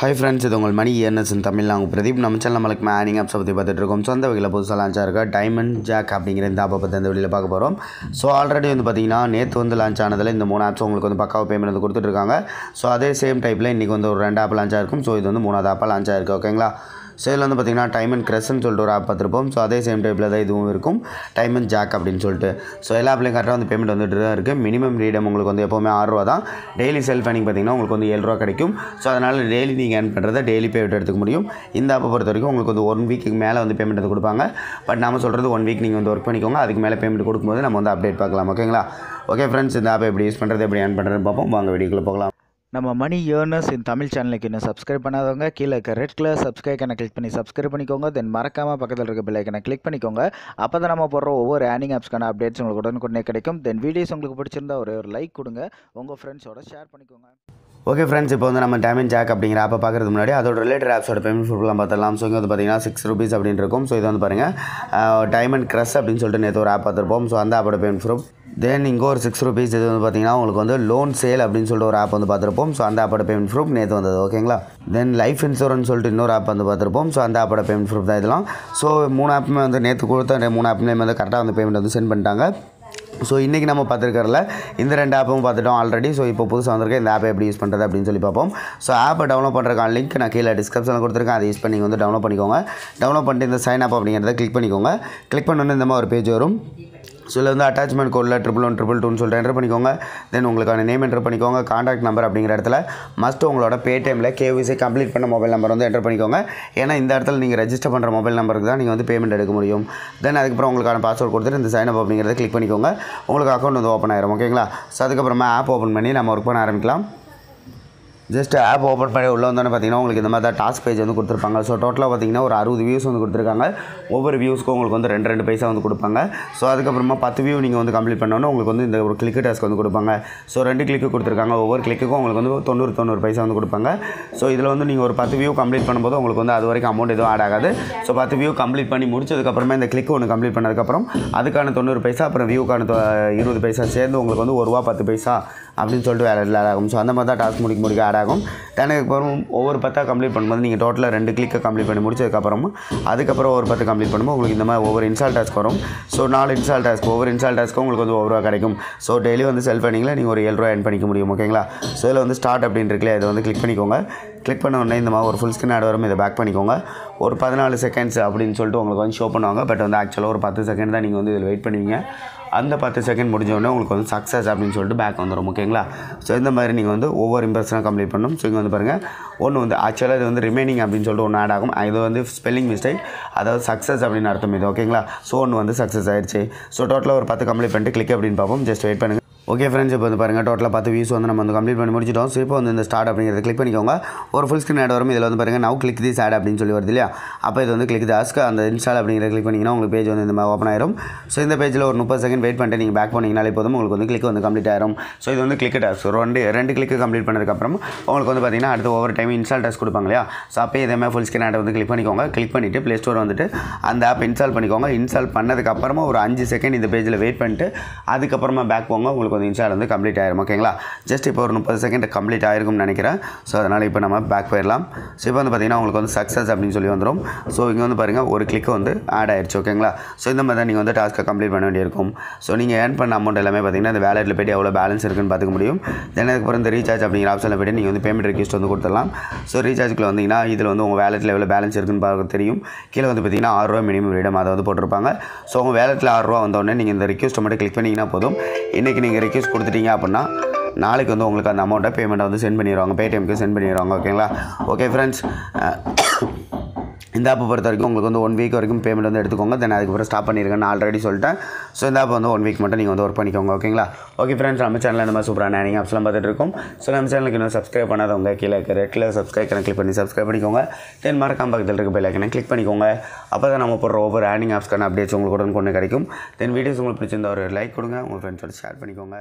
Hi friends, இது உங்கள் மணி இயர்னஸ் இன் தமிழ். நாங்கள் பிரதீப். நம்ம சேனல் நம்மளுக்கு ஏர்னிங் ஆப்ஸை பற்றி பார்த்துட்டு இருக்கோம். சொந்த வகையில் புதுசாக லான்ச்சாக இருக்க டைமண்ட் ஜாக் அப்படிங்கிற இந்த ஆப்பை பற்றி இந்த வீடியோவில் பார்க்க போகிறோம். ஸோ ஆல்ரெடி வந்து பார்த்தீங்கன்னா நேற்று வந்து லான்ச் ஆனதில் இந்த 3 ஆப்ஸ் உங்களுக்கு வந்து பக்காவாக பேமெண்ட் வந்து கொடுத்துட்ருக்காங்க. ஸோ அதே சேம் டைப்பில் இன்றைக்கி வந்து ஒரு 2 ஆப் லான்ச் ஆகிருக்கும். ஸோ இது வந்து 3வது ஆப்பாக லான்ச் ஆகிருக்கு. ஓகேங்களா. ஸோ இதில் வந்து பார்த்திங்கன்னா டைமண்ட் க்ரெஸ்ன்னு சொல்லிட்டு ஒரு ஆப் பார்த்துருப்போம். ஸோ அதே சேம் டைப்பில் தான் இதுவும் இருக்கும், டைமண்ட் ஜாக் அப்படின்னு சொல்லிட்டு. ஸோ எல்லா ஆப்லையும் கரெக்டாக வந்து பேமெண்ட் வந்துட்டு தான் இருக்குது. மினிமம் ரீடம் உங்களுக்கு வந்து எப்போவுமே 6 ரூபா தான். டெய்லி செல்ஃப் ஏர்னிங் பார்த்திங்கன்னா உங்களுக்கு வந்து 7 ரூபா கிடைக்கும். ஸோ அதனால் டெய்லி நீங்கள் ஏர்ன் பண்ணுறதை டெய்லி பேமெண்ட் எடுத்துக்க முடியும். இந்த ஆப்பை பொறுத்த வரைக்கும் உங்களுக்கு வந்து 1 வீக்கு மேலே வந்து பேமெண்ட் வந்து கொடுப்பாங்க. பட் நம்ம சொல்கிறது 1 வீக் நீங்கள் வந்து ஒர்க் பண்ணிக்கோங்க. அதுக்கு மேலே பேமெண்ட் கொடுக்கும்போது நம்ம வந்து அப்டேட் பார்க்கலாம். ஓகேங்களா. ஓகே ஃப்ரெண்ட்ஸ், இந்த ஆப்பை எப்படி யூஸ் பண்ணுறது, எப்படி ஏர்ன் பண்ணுறதுன்னு பார்ப்போம். வாங்க வீடியோக்குள்ளே போகலாம். நம்ம மணி இயர்னஸ் இன் தமிழ் சேனலுக்கு இன்னும் சப்ஸ்கிரைப் பண்ணாதவங்க கீழே இருக்க ரெட் கலர் சப்ஸ்கிரைப் ஐக்கனை கிளிக் பண்ணி சப்ஸ்கிரைப் பண்ணிக்கோங்க. தென் மறக்காமல் பக்கத்தில் இருக்க பெல் ஐக்கனை கிளிக் பண்ணிக்கோங்க. அப்போ தான் நம்ம போடுற ஒவ்வொரு ஏர்னிங் ஆப்ஸ்க்கான அப்டேட்ஸ் உங்களுக்கு உடனுக்குடனே கிடைக்கும். தென் வீடியோஸ் உங்களுக்கு பிடிச்சிருந்தா ஒரு லைக் கொடுங்க, உங்கள் ஃப்ரெண்ட்ஸோட ஷேர் பண்ணிக்கோங்க. ஓகே ஃப்ரெண்ட்ஸ், இப்போ வந்து நம்ம டைமண்ட் ஜாக் அப்படிங்கிற ஆப்பை பார்க்குறதுக்கு முன்னாடி அதோட ரிலேட்டட் ஆப்ஸோட பேமெண்ட் ஃபுல்லாம் பார்த்துடலாம். ஸோ இங்கே வந்து பார்த்தீங்கன்னா 6 ரூபீஸ் அப்படின்னு இருக்கும். ஸோ இது வந்து பாருங்கள் டைமண்ட் க்ரஷ் அப்படின்னு சொல்லிட்டு நேற்று ஒரு ஆப் பார்த்துருப்போம். ஸோ அந்த ஆப்போட பேமெண்ட் ப்ரூஃப். தென் இங்கே ஒரு 6 ரூபீஸ். இது வந்து பார்த்தீங்கன்னா உங்களுக்கு வந்து லோன் சேல் அப்படின்னு சொல்லிட்டு ஒரு ஆப் வந்து பார்த்துருப்போம். ஸோ அந்த ஆப்போட பேமெண்ட் ப்ரூஃப் நேற்று வந்தது. ஓகேங்களா. தென் லைஃப் இன்சூரன்ஸ் சொல்லிட்டு இன்னொரு ஆப் வந்து பார்த்துருப்போம். ஸோ அந்த ஆப்போட பேமெண்ட் ப்ரூஃப் தான் இதெல்லாம். ஸோ 3 ஆப்புமே வந்து நேற்று கொடுத்த 3 ஆப்லேயும் வந்து கரெக்டாக வந்து பேமெண்ட் வந்து சென்ட் பண்ணிட்டாங்க. ஸோ இன்றைக்கி நம்ம பார்த்துருக்கறல இந்த 2 ஆப்பும் பார்த்துட்டோம் ஆல்ரெடி. ஸோ இப்போ புதுசாக வந்திருக்க இந்த ஆப்பை எப்படி யூஸ் பண்ணுறது அப்படின்னு சொல்லி பார்ப்போம். ஸோ ஆப்பை டவுன்லோட் பண்ணுறதுக்கான லிங்க் நான் கீழே டிஸ்கிரிப்ஷனில் கொடுத்துருக்கேன். அதை யூஸ் பண்ணி நீங்கள் வந்து டவுன்லோட் பண்ணிக்கோங்க. டவுன்லோட் பண்ணிட்டு இந்த சைன் அப் அப்படிங்கிறத கிளிக் பண்ணிக்கோங்க. கிளிக் பண்ணோன்னே இந்த மாதிரி ஒரு பேஜ் வரும். ஸோ இதில் வந்து அட்டாச்மெண்ட் கோடில் 11122 சொல்லிட்டு என்டர் பண்ணிக்கோங்க. தென் உங்களுக்கான நேம் என்டர் பண்ணிக்கோங்க. கான்டாக்ட் நம்பர் அப்படிங்கிற இடத்துல மஸ்ட் உங்களோட பேடிஎம்மில் கேவிசி கம்ப்ளீட் பண்ண மொபைல் நம்பர் வந்து என்டர் பண்ணிக்கோங்க. ஏன்னா இந்த இடத்துல நீங்கள் ரெஜிஸ்டர் பண்ணுற மொபைல் நம்பருக்கு தான் நீங்கள் வந்து பேமெண்ட் எடுக்க முடியும். தென் அதுக்கப்புறம் உங்களுக்கான பாஸ்வேர்ட் கொடுத்துட்டு இந்த சைன் அப் அப்படிங்கிறத கிளிக் பண்ணிக்கோங்க. உங்களுக்கு அக்கௌண்ட் வந்து ஓப்பன் ஆயிரும். ஓகேங்களா. ஸோ அதுக்கப்புறமா ஆப் ஓப்பன் பண்ணி நம்ம ஒர்க் பண்ண ஆரம்பிக்கலாம். ஜஸ்ட் ஆப் ஓப்பன் பண்ணி உள்ளே வந்தோன்னே பார்த்தீங்கன்னா உங்களுக்கு இந்த மாதிரி தான் டாஸ்க் பேஜ் வந்து கொடுத்துருப்பாங்க. ஸோ டோட்டலாக பார்த்தீங்கன்னா ஒரு 60 வியூஸ் வந்து கொடுத்துருக்காங்க. ஒவ்வொரு வியூஸ்க்கும் உங்களுக்கு வந்து 2 பைசா வந்து கொடுப்பாங்க. ஸோ அதுக்கப்புறமா 10 வியூ நீங்கள் வந்து கம்ப்ளீட் பண்ணோன்னே உங்களுக்கு வந்து இந்த ஒரு கிளிக் டாஸ்க் வந்து கொடுப்பாங்க. ஸோ 2 கிளிக்கு கொடுத்துருக்காங்க. ஒவ்வொரு கிளிக்குக்கும் உங்களுக்கு வந்து 90 பைசா வந்து கொடுப்பாங்க. ஸோ இதில் வந்து நீங்கள் ஒரு 10 வியூ கம்ப்ளீட் பண்ணும்போது உங்களுக்கு வந்து அது வரைக்கும் அமௌண்ட் எதுவும் ஆட் ஆகாது. ஸோ 10 வியூ கம்ப்ளீட் பண்ணி முடிச்சதுக்கப்புறமா இந்த கிளிக் ஒன்று கம்ப்ளீட் பண்ணதுக்கப்புறம் அதுக்கான 90 பைசா, அப்புறம் வியூக்கான 20 பைசா சேர்ந்து உங்களுக்கு வந்து 1 ரூபா 10 பைசா அப்படின்னு சொல்லிட்டு வேறு ஆட் ஆகும். ஸோ அந்த மாதிரி தான் டாஸ்க் முடிக்க ஆட் ஆகும். அதுக்கப்புறம் ஒவ்வொரு 10 கம்ப்ளீட் பண்ணும்போது நீங்கள் டோட்டலாக 2 கிளிக்கை கம்ப்ளீட் பண்ணி முடிச்சதுக்கப்புறமும் அதுக்கப்புறம் ஒரு 10 கம்ப்ளீட் பண்ணும்போது உங்களுக்கு இந்த மாதிரி ஒவ்வொரு இன்ஸ்டால் டாஸ்க் வரும். ஸோ 4 இன்ஸ்டால் டாஸ்க், ஒவ்வொரு இன்ஸ்டால் டாஸ்க்கும் உங்களுக்கு வந்து 1 ரூபா கிடைக்கும். ஸோ டெய்லி வந்து செல்ஃப் ஏர்னிங்கில் நீங்கள் ஒரு 7 ரூபா ஏர்ன் பண்ணிக்க முடியும். ஓகேங்களா. ஸோ இதில் வந்து ஸ்டார்ட் அப்படின்னு இருக்குல்ல, இதை வந்து கிளிக் பண்ணிக்கோங்க. கிளிக் பண்ண உடனே இந்த மாதிரி ஒரு ஃபுல் ஸ்க்ரீன் ஆட் வரும். இதை பேக் பண்ணிக்கோங்க. ஒரு 14 செகண்ட்ஸ் அப்படின்னு சொல்லிட்டு உங்களுக்கு வந்து ஷோ பண்ணுவாங்க. பட் வந்து ஆக்சுவலாக ஒரு 10 செகண்ட் தான் நீங்கள் வந்து இதில் வெயிட் பண்ணுவீங்க. அந்த 10 செகண்ட் முடிஞ்சோடனே உங்களுக்கு வந்து சக்ஸஸ் அப்படின்னு சொல்லிட்டு பேக் வந்துடும். ஓகேங்களா. ஸோ இந்த மாதிரி நீங்கள் வந்து ஒவ்வொரு இம்ப்ரெஷனாக கம்ப்ளீட் பண்ணணும். ஸோ இங்கே வந்து பாருங்கள், ஒன்று வந்து ஆக்சுவலாக இது வந்து ரிமைனிங் அப்படின்னு சொல்லிட்டு ஒன்று ஆட் ஆகும். இது வந்து ஸ்பெல்லிங் மிஸ்டேக், அதாவது சக்ஸஸ் அப்படின்னு அர்த்தம் இது. ஓகேங்களா. ஸோ ஒன்று வந்து சக்ஸஸ் ஆயிடுச்சு. ஸோ டோட்டலாக ஒரு 10 கம்ப்ளீட் பண்ணிட்டு கிளிக் அப்படின்னு பார்ப்போம். ஜஸ்ட் வெயிட் பண்ணுங்கள். ஓகே ஃப்ரெண்ட்ஸ், இப்போ வந்து பாருங்கள் டோட்டலாக 10 வியூஸ் வந்து நம்ம வந்து கம்ப்ளீட் பண்ணி முடிச்சிட்டோம். ஸோ இப்போ வந்து இந்த ஸ்டார்ட் அப்படிங்கிறத கிளிக் பண்ணிக்கோங்க. ஒரு ஃபுல் ஸ்க்ரீன் ஆட் வரும். இதில் வந்து பாருங்கள் நவ் கிளிக் திஸ் ஆட் அப்படின்னு சொல்லி வருது இல்லையா. அப்போ இது வந்து கிளிக் டாஸ்க் அந்த இன்ஸ்டால் அப்படிங்கிறத கிளிக் பண்ணிங்கன்னா உங்களுக்கு பேஜ் வந்து இந்த மாதிரி ஓப்பன் ஆயிரும். ஸோ இந்த பேஜில் ஒரு 30 செகண்ட் வெயிட் பண்ணிட்டு நீங்கள் பேக் பண்ணிங்கனாலே போதும், உங்களுக்கு வந்து கிளிக் வந்து கம்ப்ளீட் ஆயிரும். ஸோ இது வந்து கிளிக் டாஸ்க். 2 கிளிக்கு கம்ப்ளீட் பண்ணதுக்கப்புறம் உங்களுக்கு வந்து பார்த்தீங்கன்னா அடுத்து ஒவ்வொரு டைம் இன்ஸ்டால் டாஸ்க் கொடுப்பாங்க இல்லையா. ஸோ அப்போ இதே மாதிரி ஃபுல் ஸ்க்ரீன் ஆட் வந்து கிளிக் பண்ணிக்கோங்க. கிளிக் பண்ணிவிட்டு ப்ளே ஸ்டோர் வந்துட்டு அந்த ஆப் இன்ஸ்டால் பண்ணிக்கோங்க. இன்ஸ்டால் பண்ணதுக்கப்புறமா ஒரு 5 செகண்ட் இந்த பேஜில் வெயிட் பண்ணிட்டு அதுக்கப்புறமா பேக் போங்க. உங்களுக்கு வந்து இன்ஸ்டால் வந்து கம்ப்ளீட் ஆயிரும். ஓகேங்களா. ஜஸ்ட் இப்போ ஒரு 30 செகண்ட் கம்ப்ளீட் ஆயிருக்கும்னு நினைக்கிறேன். ஸோ அதனால் இப்போ நம்ம பேக் போயிடலாம். ஸோ இப்போ வந்து பார்த்தீங்கன்னா உங்களுக்கு வந்து சக்ஸஸ் அப்படின்னு சொல்லி வந்துடும். ஸோ இங்கே வந்து பாருங்கள் ஒரு கிளிக் வந்து ஆட் ஆயிடுச்சு. ஓகேங்களா. ஸோ இந்த மாதிரி தான் நீங்கள் வந்து டாஸ்க்கை கம்ப்ளீட் பண்ண வேண்டியிருக்கும். ஸோ நீங்கள் ஏர்ன் பண்ண அமௌண்ட் எல்லாமே பார்த்தீங்கன்னா இந்த வேலெட்டில் போய்ட்டு எவ்வளோ பேலன்ஸ் இருக்குன்னு பார்த்துக்க முடியும். தென் அதுக்கப்புறம் இந்த ரீசார்ஜ் அப்படிங்கிற ஆப்ஷனில் போய்ட்டு நீங்கள் வந்து பேமெண்ட் ரெக்வெஸ்ட் வந்து கொடுத்துடலாம். ஸோ ரீசார்ஜுக்குள்ள வந்தீங்கன்னா இதில் வந்து உங்கள் வேலெட்டில் எவ்வளோ பேலன்ஸ் இருக்குன்னு பார்க்க தெரியும். கீழே வந்து பார்த்தீங்கன்னா 6 ரூபா மினிமம் ரீடம் அதை வந்து போட்டிருப்பாங்க. ஸோ உங்கள் வேலெட்டில் 6 ரூபா வந்தோடனே நீங்கள் இந்த ரெக்வெஸ்ட்டை மட்டும் கிளிக் பண்ணிங்கன்னா போதும். இன்றைக்கி நீங்கள் ரெக்வெஸ்ட் கொடுத்துட்டீங்க அப்படின்னா நாளைக்கு வந்து உங்களுக்கு அந்த அமௌண்ட்டை பேமெண்ட்டை வந்து சென்ட் பண்ணிடுவாங்க, பேடிஎம்க்கு சென்ட் பண்ணிடுவாங்க. ஓகேங்களா. ஓகே ஃப்ரெண்ட்ஸ், இந்த ஆப்பை பொறுத்த வரைக்கும் உங்களுக்கு வந்து 1 வீக் வரைக்கும் பேமெண்ட் வந்து எடுத்துக்கோங்க. தென் அதுக்கப்புறம் ஸ்டாப் பண்ணியிருக்கேன் ஆல்ரெடி சொல்லிட்டேன். ஸோ இந்த ஆப் வந்து 1 வீக் மட்டும் நீங்கள் வந்து ஒர்க் பண்ணிக்கோங்க. ஓகேங்களா. ஓகே ஃப்ரெண்ட்ஸ், நம்ம சேனலில் இந்த மாதிரி சூப்பரான ஏர்னிங் ஆப்ஸ்லாம் பார்த்துட்டு இருக்கோம். ஸோ நம்ம சேனலுக்கு இன்னும் சப்ஸ்கிரைப் பண்ணாதவங்க கீழே ரெட் கலர் சப்ஸ்கிரைப் கிளிக் பண்ணி சப்ஸ்கிரைப் பண்ணிக்கோங்க. தென் மறக்காம பக்கத்தில் இருக்க பெல் ஐக்கனை கிளிக் பண்ணிக்கோங்க. அப்போ தான் நம்ம போடுற ஒவ்வொரு ஏர்னிங் ஆப்ஸ்க்கான அப்டேட்ஸ் உங்களுக்கு உடனே கிடைக்கும். தென் வீடியோஸ் உங்களுக்கு பிடிச்சிருந்தா ஒரு லைக் கொடுங்க, உங்கள் ஃப்ரெண்ட்ஸோட ஷேர் பண்ணிக்கோங்க.